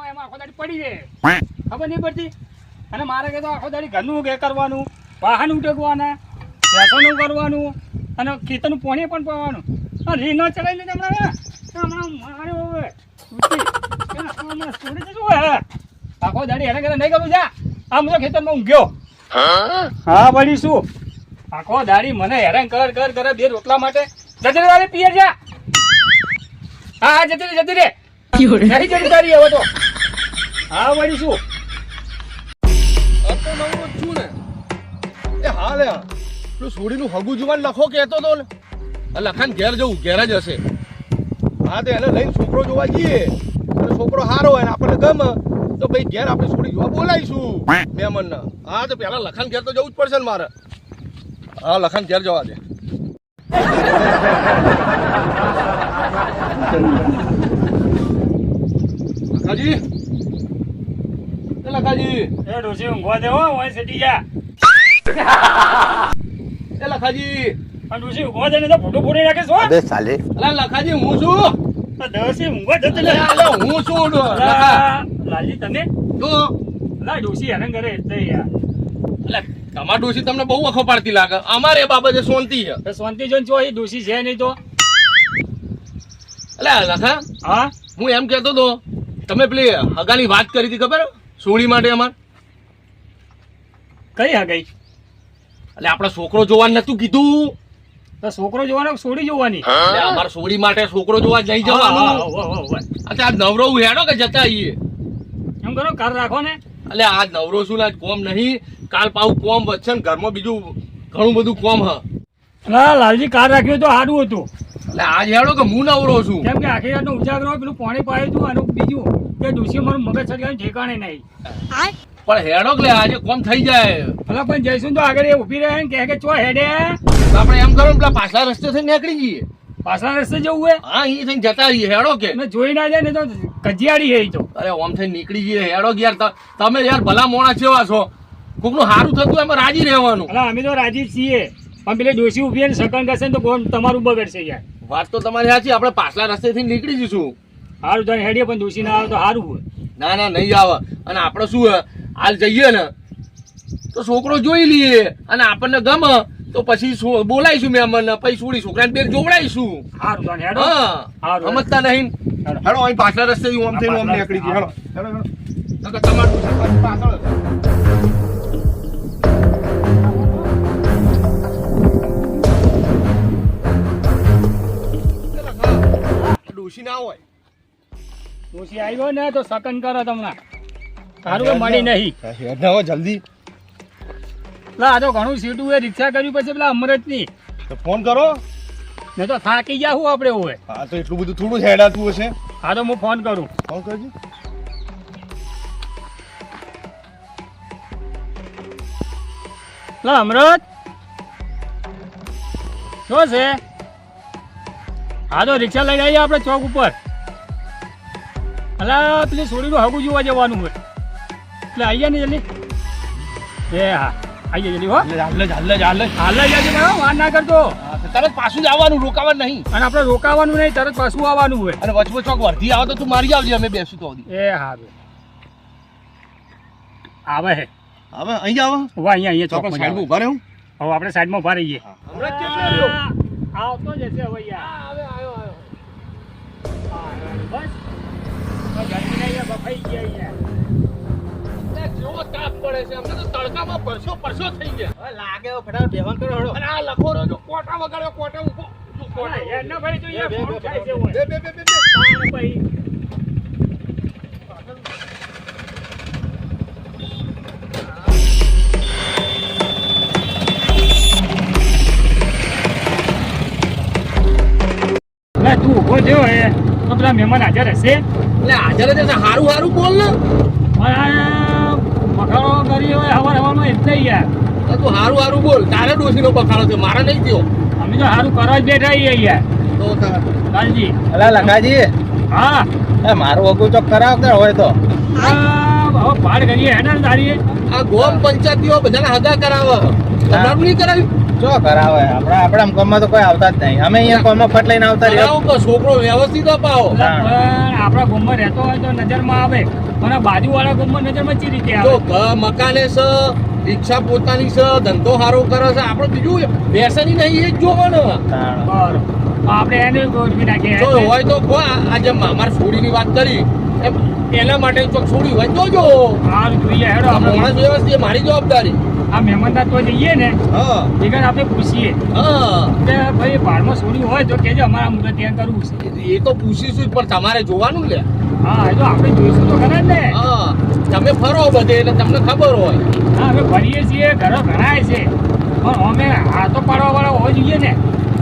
એમાં આખો દાડી પડી રહે ખબર નહીં પડતી અને મારે કે તો આખો દાડી ઘરનું કે કરવાનું વાહન ઉટકવાના ભેંસોનું કરવાનું અને ખેતરનું પાણી પણ પાવાનું રીંગ ચડાવીને હમણાં મારે હવે છોડી દીધું હે આખો દાડી હેરાન કરે નહીં કરું જા આમ તો ખેતરમાં ઊંઘ્યો હા વળી શું આખો દાડી મને હેરાન કર બે રોટલા માટે જતી રે તારે પિયર જા હા જતી રે નહીં જતી તારી હવે તો હા વળી શું તો નવરો જ છું ને એ હા લે પેલું સોડીનું હગું જુવાન લખો કહેતો તો ને લખાન ઘેર જવું ઘેર જ હશે હા તો એને લઈને છોકરો જોવા જઈએ અને છોકરો સારો હોય ને આપણને ગમે તો ભાઈ ઘેર આપણે છોડી જોવા બોલાવીશું મહેમાનને હા તો પેલા લખાન ઘેર તો જવું જ પડશે ને મારે હા લખાન ઘેર જવા દે લખાજી લખાજી એ ડોસી ઊંઘવા દે હો ઓય સેટી જા એ લખાજી આ ડોસી ઊંઘવા દે ને તો ફોટો ફોડી નાખે છો અબે સાલે અલા લખાજી હું છું તો ડોસી ઊંઘવા જતી લે અલા હું છું લખા લાલજી તમે તો લા ડોસી હેરાન કરે એટલે યાર એટલે તમાર ડોશી તમને બહુ વખો પાડતી લાગે અમારે એ બાબતે શાંતિ છે તો શાંતિ જોઈને જો એ ડોસી છે નહીં તો એટલે લખા હા હું એમ કહેતો તો તમે પેલી હગાની વાત કરી હતી ખબર સોળી માટે અમાર કઈ હગાઈ એટલે આપણે છોકરો જોવાનું નતું કીધું તો છોકરો જોવાનો છોડી જોવાની એટલે અમાર સોળી માટે છોકરો જોવા નહીં જવાનું અચ્છા આજ નવરો હું હેડો કે જતા આવીએ એમ કરો કાર રાખો ને એટલે આજ નવરો છું ને આજ કોમ નહીં કાલ પાછું કોમ વધશે ને ઘરમાં બીજું ઘણું બધું કોમ હ ના લાલજી કાર રાખ્યું તો સારું હતું એટલે આજ હેડો કે હું નવરો છું કેમ કે આખી રાતનો ઉજાગરો પેલું પાણી પાયું હતું અને બીજું કે ડોસી મારું મગજ સળગાવીને ઠેકાણે નહીં પણ હેડો કે આજે કોમ થઈ જાય ભલે પણ જઈશું તો આગળ એ ઊભી રહે ને કે ચો હેડે તો આપણે એમ કરો ને પેલા પાછલા રસ્તે થઈને નીકળી જઈએ પાછલા રસ્તે જવું હોય હા અહીં થઈને જતા રહીએ હેડો કે ને જોઈ ના જાય ને તો કજિયાળી હે ઈ તો અરે ઓમ થઈને નીકળી જઈએ હેડો કે યાર તમે યાર ભલા મોણા જેવા છો કોકનું સારું થતું એમાં રાજી રહેવાનું અલા અમે તો રાજી જ છીએ પણ પેલી ડોસી ઊભી ને સકન કરશે ને તો કોણ તમારું બગડશે યાર વાત તો તમારી સાચી આપણે પાછલા રસ્તેથી નીકળી જઈશું સારું તને હેડીએ પણ ડોસી ના આવે તો સારું હોય ના ના નહીં આવે અને આપણે શું હાલ જઈએ ને તો છોકરો જોઈ લઈએ અને આપણને ગમે તો પછી બોલાવીશું મહેમાન પછી છોડી છોકરાને બેગ જોવડાવીશું સારું તને હેડો હા સારું સમજતા નહીં હેડો અહીં પાછલા રસ્તે ઓમ થઈને ઓમ નીકળી જઈએ હેડો હેડો હેડો તમારું પાછળ ડોશી ના હોય ડોસી આવ્યો ને તો સકન કરો તમને સારું કે મળી નહીં હેડ હવે જલ્દી લા આ તો ઘણું સીટું એ રિક્ષા કર્યું પછી પેલા અમરતની તો ફોન કરો ને તો થાકી ગયા હું આપણે હોય હા તો એટલું બધું થોડું હેડાતું હશે હા તો હું ફોન કરું ફોન કરજો લા અમરત શું છે હા તો રિક્ષા લઈને આવીએ આપણે ચોક ઉપર અલા પેલી છોડીનું હગું જોવા જવાનું હોય એટલે આવી જાય ને જલ્દી એ હા આવી જાય જલ્દી હો હાલ જ આજે વાર ના કરતો તરત પાછું જ આવવાનું રોકાવાનું નહીં અને આપણે રોકાવાનું નહીં તરત પાછું આવવાનું હોય અને વચમાં ચોક વર્ધી આવે તો તું મારી આવજે અમે બેસું તો એ હા આવે હે હવે અહીં આવે હવે અહીંયા ચોકમાં સાઈડમાં ઉભા રહું હવે આપણે સાઈડમાં ઉભા રહીએ હમણાં કેટલે રહ્યો આવતો જ હશે હવે યાર આવ્યો બસ ગરમી નહીં બફાઈ ગયા યાર જેવો તાપ પડે છે અમને તો તડકામાં પરસો થઈ ગયા હવે લાગે હવે ફટાફટ બેહવાન કરો હળો અને આ લખો રહ્યો કોટા વગાડ્યો કોટા ઉભો યાર ના ભાઈ તો યાર ફોન થાય છે હોય બે તાણ ભાઈ તું ઉભો થયો હે તો પેલા મહેમાન હાજર હશે એટલે હાજર જ હશે હારું બોલ ને મખાડો કરી હોય હવારમાં એટલે યાર તું હારું બોલ તારે ડોશીનો બખાડો છે મારા નહીં થયો અમે તો સારું કરવા જ બેઠા છીએ યાર તો લાલજી અલા લખાજી હા એ મારું વગું ચોક કરાવતા હોય તો હવે પાડ કરીએ હે ને તારીએ આ ગોમ પંચાયતીઓ બધાને હગા કરાવે તમારું નહીં કરાવ્યું જો કરાવે આપણા કોમમાં તો કોઈ આવતા જ નહીં અમે અહીંયા કોમમાં ફટ લઈને આવતા રહ્યા કરાવો કે છોકરો વ્યવસ્થિત અપાવો પણ આપણા ગામમાં રહેતો હોય તો નજરમાં આવે પણ બાજુવાળા ગામમાં નજરમાં ચી રીતે જો આવે ઘર મકાને છે રિક્ષા પોતાની છે ધંધો સારો કરે છે આપણે બીજું વ્યસની નહીં એ જ જોવાનું બરોબર આપણે એને ગોઠવી નાખીએ જો હોય તો કહો આજે મામાર છોડીની વાત કરી એના માટે ચોક છોડી હોય તો જો સારું જોઈએ હેડો આ આપણે માણસ વ્યવસ્થિત મારી જવાબદારી આ મહેમાનદાર તો જઈએ ને હા વિગત આપણે પૂછીએ હા કે ભાઈ ભાડમાં છોડ્યું હોય તો કેજો અમારા મુદત ધ્યાન કરવું છે એ તો પૂછીશું જ, પણ તમારે જોવાનું લે હા એ તો આપણે જોઈશું તો ખરા જ ને હા તમે ફરો બધે એટલે તમને ખબર હોય હા અમે ફરીએ છીએ ઘરો ઘણાય છે પણ અમે હાથો પાડવા વાળા હોવા જોઈએ ને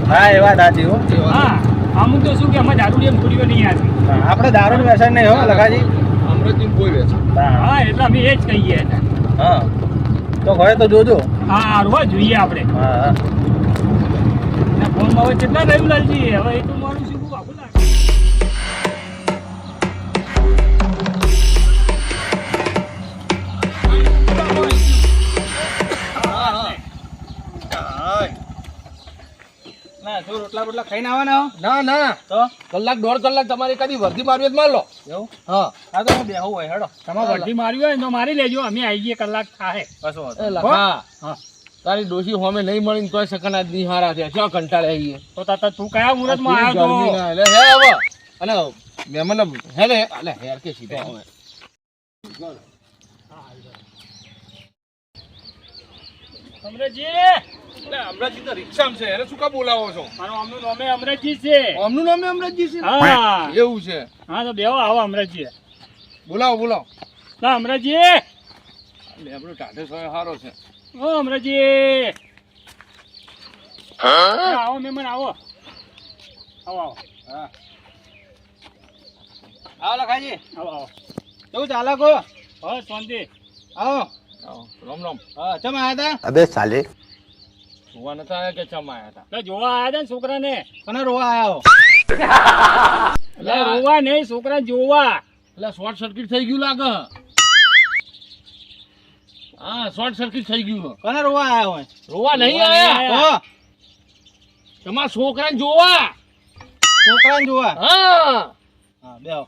હા એ વાત સાચી હો હા અમુક તો શું કે અમે દારૂ એમ છોડીઓ નહીં આવતી આપણે દારૂનું વ્યસન નહીં હો લખાજી અમૃતની કોઈ વ્યસન હા એટલે અમે એ જ કહીએ હા તો હોય તો જોજો હા હારવા જોઈએ આપણે હા ફોન હવે કેટલા રહ્યું લાલજી હવે એ તો મારું શું આખું લાગે ના શું રોટલા બોટલા ખાઈને આવવાના ના ના તો કલાક દોઢ કલાક તમારે કદી વર્ધી મારવી હોય તો માર લો એવું હા હા તો હું બેહું હોય હેડો તમારે ભરતી મારવી હોય ને તો મારી લેજો અમે આવી ગઈએ કલાક થાય કશો એ લખા હા તારી ડોશી હોમે નહીં મળી તોય સકન આજ નિહારા છે શું કંટાળે આવીએ તો તાતા તું કયા મુહૂર્તમાં આવ્યો ગરમી તો ના એટલે હે હવે અને મહેમાન હે ને અલે હેર કે સીધા હવે અમરેજી અમરાજી તો રિક્ષામાં છે એને શું કા બોલાવો છો મારો અમનું નામે અમરેજી છે અમનું નામે અમરાજી છે હા એવું છે હા તો બેહો આવો અમરેજી બોલાવો બોલાવો ના અમરેજી લે આપણો ટાઢે સોય સારો છે ઓ અમરેજી આવો મહેમાન આવો આવો આવો હા આવો લખાજી આવો આવો કેવું ચાલે કો હા શાંતિ આવો આવો રામ રામ હા ચમ આયા अबे साले જોવા નતા આયા કે ચમ આયા હતા એટલે જોવા આવ્યા હતા ને છોકરાને તા કને રોવા આયા હો એટલે રોવા નહીં છોકરા જોવા એટલે શોર્ટ સર્કિટ થઈ ગયું લાગે હા શોર્ટ સર્કિટ થઈ ગયું કને રોવા આયા હોય રોવા નહીં રોવા નહીં આયા હો તમારા છોકરાને જોવા છોકરાને જોવા હા હા બેહો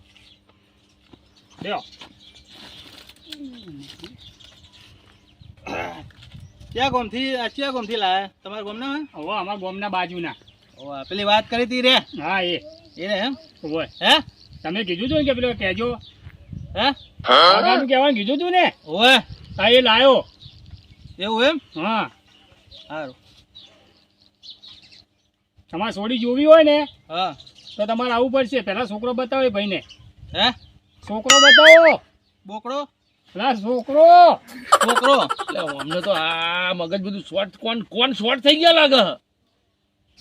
બેહો ક્યાં ગોમથી લાયા તમારા ગોમના હોય હવે અમારા ગામના બાજુના ઓવા પેલી વાત કરી તી રે હા એ રે એમ હોય હે તમે કીધું તું ને કે પેલો કહેજો હે દાદાનું કહેવાનું કીધું તું ને ઓવે હા એ લાયો એવું એમ હા સારું તમારે સોડી જોવી હોય ને હા તો તમારે આવવું પડશે પહેલા છોકરો બતાવો એ ભાઈને હે છોકરો બતાવો બોકડો પેલા છોકરો છોકરો એટલે અમને તો આ મગજ બધું શોર્ટ કોણ શોર્ટ થઈ ગયા લાગે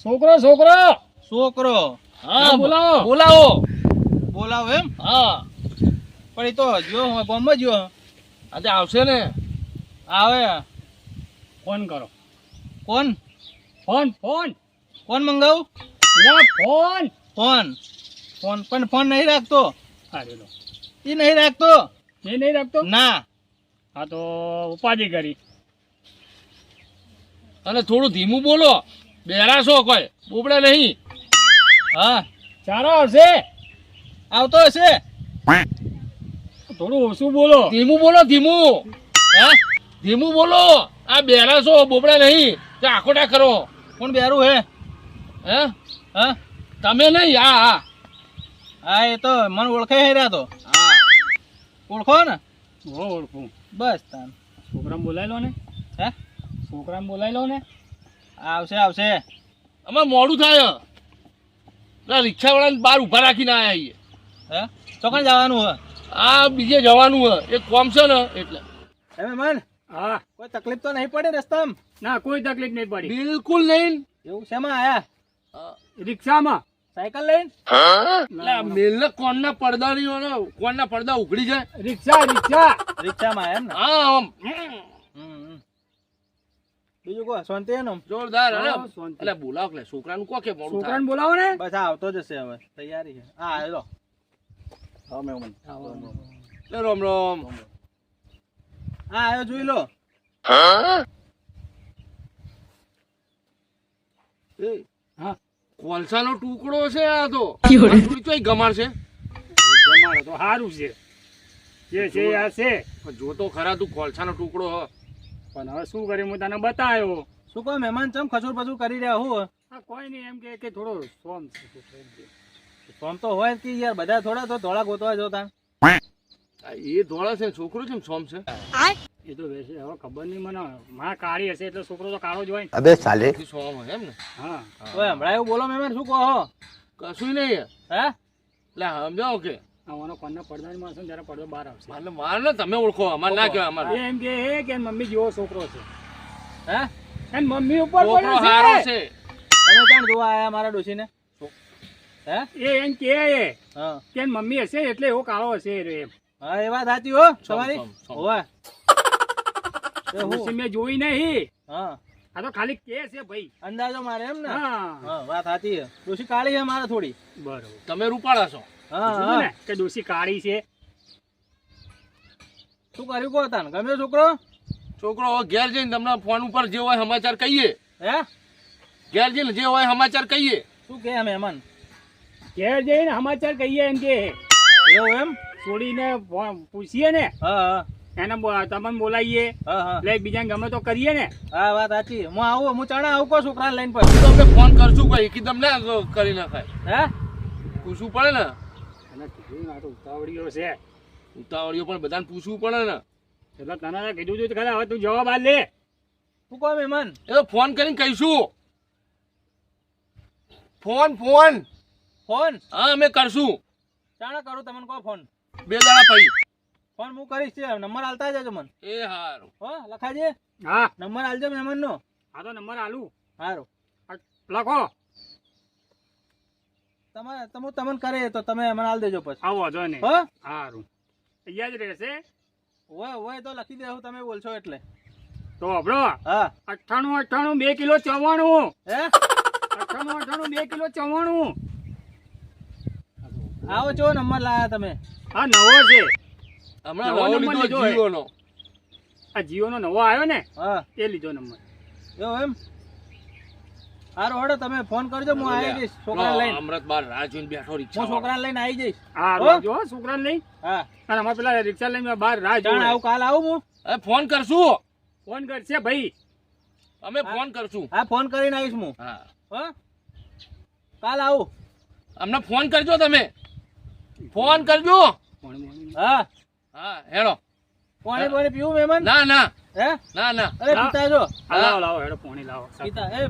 છોકરો છોકરો છોકરો હા બોલાવો. બોલાવો બોલાવો એમ હા પણ એ તો જો ગોમમાં જો આજે આવશે ને આવે ફોન કરો કોણ ફોન ફોન કોણ મંગાવું અલા, ફોન ફોન ફોન પણ ફોન નહીં રાખતો અરે લો એ નહીં રાખતો એ નહીં રાખતો ના હા તો ઉપાધિ કરી અને થોડું ધીમું બોલો બેરાશો કોઈ બોબડે નહીં હા ચારો આવશે આવતો હશે થોડું ઓછું બોલો ધીમું બોલો ધીમું હે ધીમું બોલો આ બેરાશો બોબડે નહીં કે આખોટા કરો કોણ બેરું હે હે હા તમે નહીં હા હા હા એ તો મને ઓળખે હે રહ્યા તો હા ઓળખો ને હો ઓળખું બસ તાન છોકરાને બોલાવી લો ને હે છોકરાને બોલાવી લો ને આવશે આવશે અમારે મોડું થાય પેલા રિક્ષાવાળાને બહાર ઊભા રાખીને આવ્યા હે ચોકણ જવાનું હે આ બીજે જવાનું હે એક કોમ છે ને એટલે હે મહેમાન હા કોઈ તકલીફ તો નહીં પડે રસ્તામાં ના કોઈ તકલીફ નહીં પડી બિલકુલ નહીં એવું શેમાં આયા રિક્ષામાં સાયકલ લઈને એટલે આ મેલને કોણના પડદા નહીં હોય ને, કોણના પડદા ઉઘડી જાય રિક્ષા રિક્ષા રિક્ષામાં આયા એમ ને હા આમ હમ. બીજું કોઈ શાંતિ એનું જોરદાર હા, અરે શાંતિ. એટલે બોલાવ કે છોકરાનું કો કે મોડું થાય છોકરાને બોલાવો ને બસ આ આવતો જશે હવે તૈયારી છે હા આવ્યો હા મહેમાન એટલે રામ રામ હા આયો જોઈ લો. એ હા કોલસાનો ટુકડો છે આ તો ચોય ગમાડ છે. જમાડો તો સારું છે જે છે આ છે. પણ જોતો ખરા તું કોલસાનો ટુકડો હ. પણ હવે શું કર્યું હું તને બતાવ્યો. શું કહો મહેમાન ચમ ખસુર પસુર કરી રહ્યા હું? આ કોઈ નહીં એમ કે થોડો સોમ છે. સોમ તો હોય જ કે યાર, બધા થોડા તો ધોળા ગોતવા જોતા. આ એ ધોળા છે છોકરો છે સોમ છે. એ તો વેસે હવે ખબર નહીં મને. માં કાળી હશે એટલે છોકરો તો કાળો જ હોય ને. અબે સાલે થી સોમ હોય એમ ને. હા ઓય હમણાં એવું બોલો મહેમાન, શું કહો? કશું નહીં હે એટલે સમજાવો કે આવવાનો કોણના પડદાની માણસો ને ત્યારે પડદો બહાર આવશે. એટલે માર ને તમે ઓળખો અમારે ના કહેવાય અમારે. એ એમ કે મમ્મી જેવો છોકરો છે. હે એન મમ્મી ઉપર છોકરો પડ્યો હારો છે. છે. તમે ક્યાં જોવા આયા મારા ડોશીને? હે એ એમ કે હા એન મમ્મી હશે એટલે એવો કાળો હશે રે એમ. હા એ વાત સાચી હો તમારી. સમ. હોવે એ હું ડોશી મેં જોઈ નહીં. હા આ તો ખાલી કે છે ભાઈ. અંદાજો મારે એમ ને. હા હા વાત સાચી છે. ડોશી કાળી છે મારે થોડી. બરોબર. તમે રૂપાળા છો. હા કીધું હા ને કે ડોશી કાળી છે. શું કર્યું કહો તાન? ગમ્યો છોકરો? છોકરો હવે ઘેર જઈને તમને ફોન ઉપર જે હોય સમાચાર કહીએ. હે ઘેર જઈને જે હોય સમાચાર કહીએ. શું કે મહેમાન? ઘેર જઈને સમાચાર કહીએ એમ કે એવું એમ? છોડીને પૂછીએ ને હા હા એને તમને બોલાવીએ હા હા એટલે બીજાને ગમે તો કરીએ ને. હા વાત સાચી. હું આવું, હું ચણા આવું કહો છોકરાને લઈને પછી. તો અમે ફોન કરશું કઈ એકદમ ના કરી નાખાય. હે પૂછવું પડે ને. એને કીધું ને આ તો ઉતાવળીઓ છે ઉતાવળીઓ પણ બધાને પૂછવું પડે ને. એટલે તને કીધું તું ખરા. હવે તું જવાબ આલ લે. શું કહો મહેમાન? એ તો ફોન કરીને કહીશું. ફોન ફોન ફોન હા અમે કરશું ચાણા કરું તમને કહો ફોન. 2 દાડા પછી. ફોન હું કરીશ તે નંબર આલતા જજો મને. એ હારું. હો લખાજે હા નંબર આલજો મહેમાન નો. આ તો નંબર આલું. સારું આ લખો. તમારે તમે તમને કરે તો તમે મને આલ દેજો પછી. આવો જો ને. હો સારું અહીંયા જ રહેશે. હોય તો લખી દેવું તમે બોલશો એટલે. તો હબળો હા 98 2 કિલો 94. હે 98 2 કિલો 94. આવો છો નંબર લાયા તમે. આ નવો છે. હમણાં નવો નવો નંબર લીધો લીધો હે. જીઓનો. આ જીઓનો નવો આવ્યો ને હા એ લીધો નંબર. એવું એમ? સારું હડો તમે ફોન કરજો, હું આવી જઈશ છોકરાને લઈને. અમૃત બાર રાહ જોઈને બેઠો હું રિક્ષા છોકરાને લઈને આવી જઈશ. હા હો? રોજો છોકરાને લઈ. હા અને અમારે પેલા રિક્ષા લઈને બહાર રાહ ચાણ જોવે. આવું કાલ આવું હું. હવે ફોન કરશું. ફોન કરશે ભાઈ. અમે ફોન કરશું. હા ફોન કરીને આવીશ હું. હા હો કાલ આવું. અમને ફોન કરજો તમે. ફોન કરજો. હા હા હેડો. પાણી પાણી પીવું મહેમાન? ના ના હે ના ના અરે પીતા જો. હા, લાવો લાવો હેડો પાણી લાવો. પીતા એ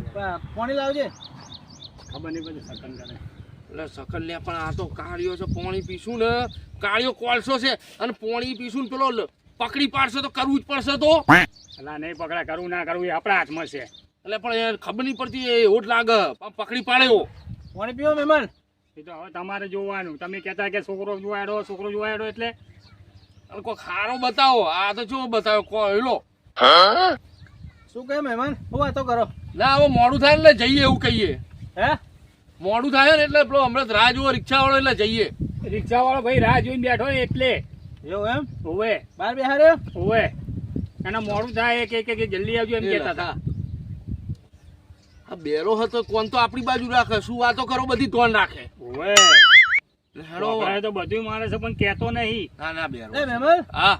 પાણી લાવજે. ખબર નહીં પછી સકન કરે. એટલે સકલ લે પણ આ તો કાળીઓ છે. પાણી પીશું ને કાળીઓ કોલસો છે અને પાણી પીશું ને પેલો પકડી પાડશે તો કરવું જ પડશે તો. અલા નહીં પકડા કરવું ના કરવું એ આપણા હાથમાં છે. એટલે પણ એ ખબર નહીં પડતી એવું જ લાગે પણ પકડી પાડ્યો. પાણી પીવો મહેમાન? એ તો હવે તમારે જોવાનું. તમે કહેતા કે છોકરો જોવાડો એટલે હવે કોઈ ખારો બતાવો. આ તો શું બતાવ્યો કોયલો. શું કહે મહેમાન? શું વાતો કરો? ના હવે મોડું થાય ને એટલે જઈએ એવું કહીએ. હે મોડું થાય ને એટલે પેલો હમણાં રાહ જુઓ રિક્ષા વાળો એટલે જઈએ. રિક્ષા વાળો ભાઈ રાહ જોઈને બેઠો હોય એટલે. એવું એમ? હોવે બાર બેહાર્યો? હોવે એને મોડું થાય કે જલ્દી આવજો એમ કહેતા હતા. આ બેરો હતો કોણ તો આપણી બાજુ રાખે. શું વાતો કરો બધી તોન રાખે. હોવે હેડો. છોકરાએ તો બધું મારે છે પણ કહેતો નહીં. ના ના બેરો. એ મહેમાન હા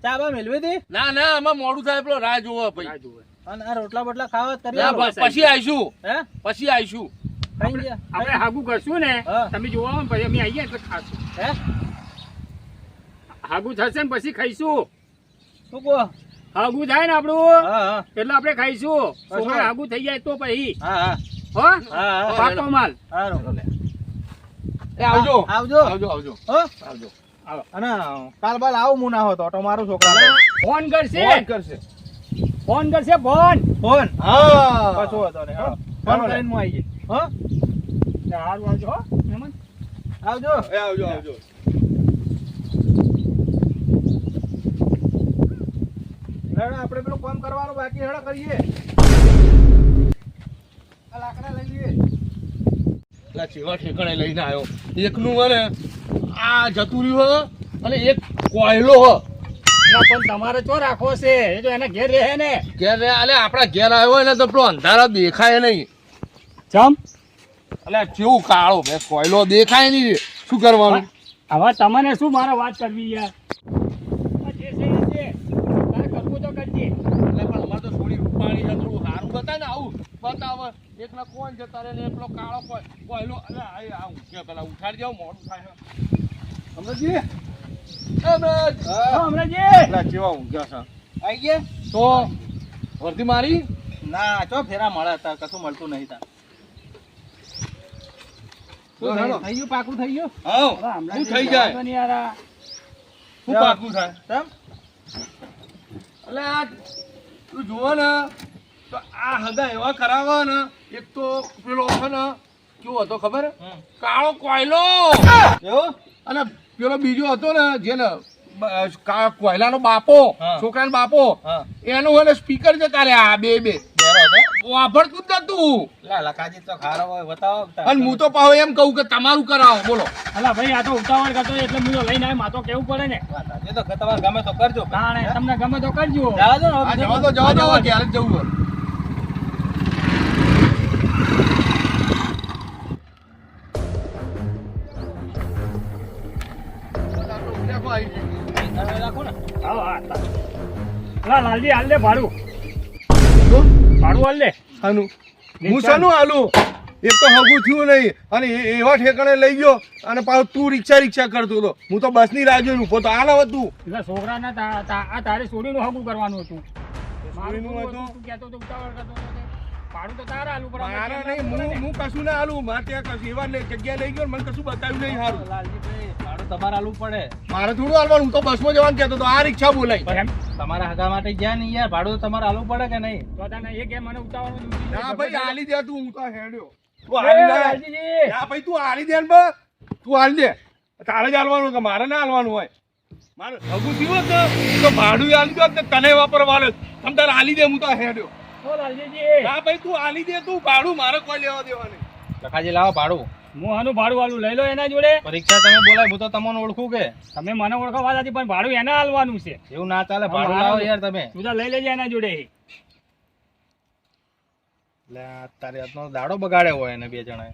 ચા બા મેલવી હતી? ના ના આમાં મોડું થાય પેલો રાહ જોવો રાહ ભાઈ. જોવે. અને આ રોટલા બોટલા ખાવા કરી ના, આવો. બસ પછી આવીશું. હે પછી આવીશું. ખાઈ ગયા? આપણે હાગું કરશું ને હા. તમે જોવા આવો ને પછી અમે આવીએ એટલે ખાશું. હે હાગું થશે ને પછી ખાઈશું. શું કહો? હાગું થાય ને આપણું હા હા એટલે આપણે ખાઈશું. હા, છોકરા હા. હાગું થઈ જાય તો પછી હા હા હો હા હા પાકો માલ. સારું. એ આવજો આવજો. આવજો આવજો હો આવજો. અને કાલ બાલ આવું હું ના હોતો તો મારું છોકરા ફોન કરશે ફોન કરશે. ફોન કરશે ફોન. ફોન હા કશો હતો ને ફોન કરીને હું આવી જઈશ. હો સારું આવજો હો મહેમાન. આવજો. એ આવજો આવજો. હેડો આપણે પેલું કામ કરવાનું બાકી હેડો કરીએ. આ લાકડા લઈ લઈએ. પેલા ચેવા ઠેકાણે લઈને આવ્યો. એકનું મને આ જતું રહ્યું હ અને એક કોયલો હ. ના, પણ તમારે ચો રાખવો છે એ તો એને ઘેર રહે ને. ઘેર રે અલે આપણા ઘેર આવ્યો હોય ને તો પેલો અંધારા દેખાય નહીં. ચમ અલે કેવું કાળો બે કોયલો દેખાય નહીં. શું કરવાનું? હવે તમને શું મારે વાત કરવી યાર? આ જે છે એ છે. તારે કરવું તો કરજે. એટલે પણ અમારે તો થોડી રૂપાળી છે, થોડું સારું બતાય ને. આવું બતાવ એકલા કોણ જતા રહે ને પેલો કાળો કોયલો. અલે આ ઊંઘે પેલા ઉઠાડી જાવ મોડું થાય. સમજી હમણાં જે કેવા ઊંઘ્યા છે આઈ ગયા? તો વર્ધી મારી ના ચો ફેરા મળે તાર કશું મળતું નહીં તાર. શું હેડો. થઈ ગયું? પાકું થઈ ગયું? હા હમણાં શું જે થઈ જાય? જવાનું યાર આ. શું પાકું થાય? તમ એટલે આ તું જુઓ ને તો આ હગા એવા કરાવે ને. એક તો પેલો છે ને કેવો હતો ખબર? કાળો કોયલો. એવું? અને પેલો બીજો હતો ને જે ને કોયલાનો બાપો, હા. છોકરાનો બાપો, હા એનું એને સ્પીકર જતા રહ્યા બે બેરો હતો? વાપરતું જ નતું. લા લખાજી તો ખારો હોય બતાવો. અને હું તો પાછો એમ કહું કે તમારું કરાવો. બોલો અલા ભાઈ આ તો ઉતાવળ કરતો એટલે હું તો લઈને આવ્યો. મારે તો કેવું પડે ને. એ તો તમારે ગમે તો કરજો. તાણે તમને ગમે તો કરજો. જવા દો ને આ હવે. જવા દો ક્યારે જ જવું હોય. તમે રાખો ને. હા હા તાર. અલા લાલજી હાલ દે ભાડું. ભાડું હાલ દે. આનું હું શાનું આલું? એક તો હગું થયું નહીં અને એવા ઠેકાણે લઈ ગયો અને પાછું તું રિક્ષા કરતો હતો. હું તો બસની રાહ જોઈને ઉભો તો આ ન હતું. એટલે છોકરાના આ તારે છોડીનું હગું કરવાનું હતું. મારું છોડીનું હતું, હતું? તું કહેતો તો ઉતાવળ કરતો હતો તે. ભાડું તો તારે આલું પડે. મારા નહીં, હું કશું ના આલું. મારે ત્યાં કશું એવા જગ્યા લઈ ગયો ને મને કશું બતાવ્યું નહીં. સારું લાલજીભાઈ ભાડું તમારે આલવું પડે. મારે થોડું હાલવાનું. હું તો બસમાં જવાનું કહેતો તો આ રિક્ષા બોલાઈ. પણ એમ તમારા હગા માટે ગયા નહીં યાર, ભાડું તો તમારે આલવું પડે કે નહીં? તો તને એ કે મને ઉતાવળમાં દૂધી ના ભાઈ હાલી દે તું. હું તો હેડ્યો. તું એ, હાલી દે. લાલજીજી. ના ભાઈ તું હાલી દે ને બા. તું હાલી દે. તારે જ હાલવાનું કે મારે ના હાલવાનું હોય. મારે હગું થયું હોત ને તો ભાડું હાલી દો ને તને વાપરવાનું. તમ તારે હાલી દે. હું તો હેડ્યો. ઓ લાલજીજી. ના ભાઈ તું હાલી દે. તું ભાડું મારે કોઈ લેવા દેવા નહીં. લખાજી લાવો ભાડું. હું આનું ભાડું આલું લઈ લો એના જોડે. પરીક્ષા તમે બોલાય હું તો તમને ઓળખું કે? તમે મને ઓળખવા નથી પણ ભાડું એને આલવાનું છે. એવું ના ચાલે. ભાડું લાવો યાર તમે. તું તો લઈ લેજે એના જોડે. એટલે આ તારે આજનો દાડો બગાડ્યો હોય એને બે જણાએ.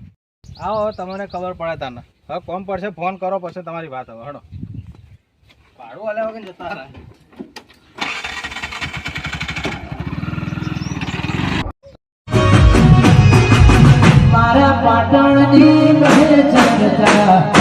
આવો હવે તમને ખબર પડે તને. હવે કોમ પડશે ફોન કરો પછી તમારી વાત હવે હડો. ભાડું હાલ્યા વગર જતા રહે. મારા પાટણની કહે જગતા